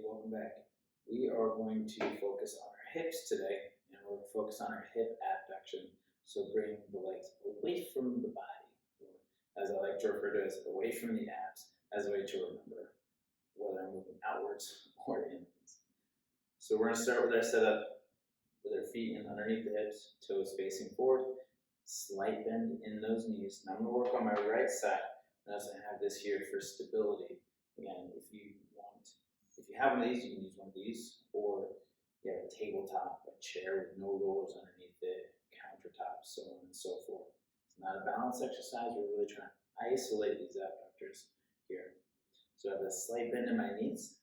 welcome back. We are going to focus on our hips today, and we're going to focus on our hip abduction. So bring the legs away from the body, or as I like to refer to as away from the abs, as a way to remember whether I'm moving outwards or inwards. So we're going to start with our setup with our feet in underneath the hips, toes facing forward, slight bend in those knees. Now I'm going to work on my right side, and as I have this here for stability. Again, if you have one of these, you can use one of these, or you have a tabletop, a chair with no rollers underneath it, countertop, so on and so forth. It's not a balance exercise. We're really trying to isolate these abductors here. So I have a slight bend in my knees,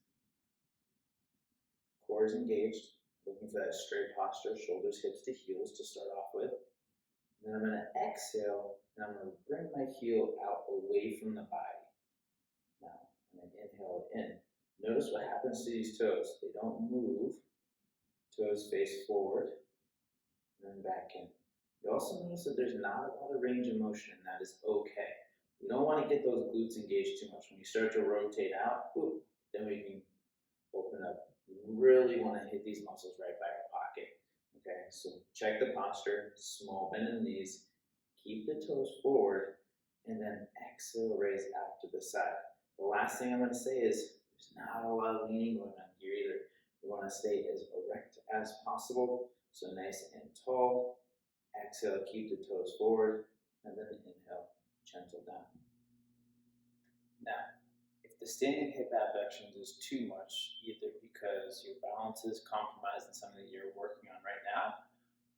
core is engaged, looking for that straight posture, shoulders, hips to heels to start off with. And then I'm going to exhale, and I'm going to bring my heel out away from the body. Now, I'm going to inhale in. Notice what happens to these toes. They don't move. Toes face forward, and then back in. You also notice that there's not a lot of range of motion, and that is okay. We don't want to get those glutes engaged too much. When you start to rotate out, then we can open up. We really want to hit these muscles right by our pocket. Okay, so check the posture, small bend in the knees, keep the toes forward, and then exhale, raise out to the side. The last thing I'm going to say is there's not a lot of leaning going on here either. We want to stay as erect as possible, so nice and tall. Exhale, keep the toes forward, and then inhale, gentle down. Now, if the standing hip abductions is too much, either because your balance is compromised in something that you're working on right now,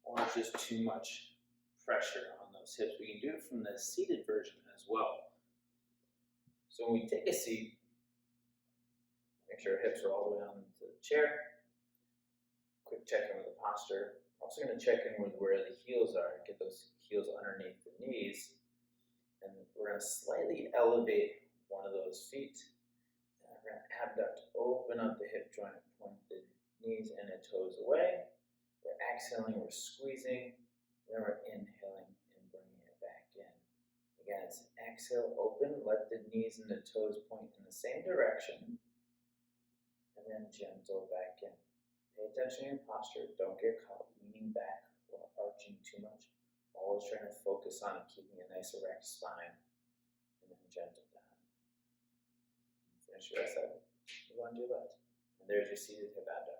or it's just too much pressure on those hips, we can do it from the seated version as well. So when we take a seat, make sure our hips are all the way on to the chair. Quick check-in with the posture. I'm also going to check in with where the heels are, get those heels underneath the knees. And we're going to slightly elevate one of those feet. And we're going to abduct, open up the hip joint, point the knees and the toes away. We're exhaling, we're squeezing, then we're inhaling and bringing it back in. Again, it's exhale, open, let the knees and the toes point in the same direction. And then gentle back in. Pay attention to your posture. Don't get caught leaning back or arching too much. Always trying to focus on keeping a nice erect spine. And then gentle down. Finish your right side. Move on to your left. And there's your seated hip abduction.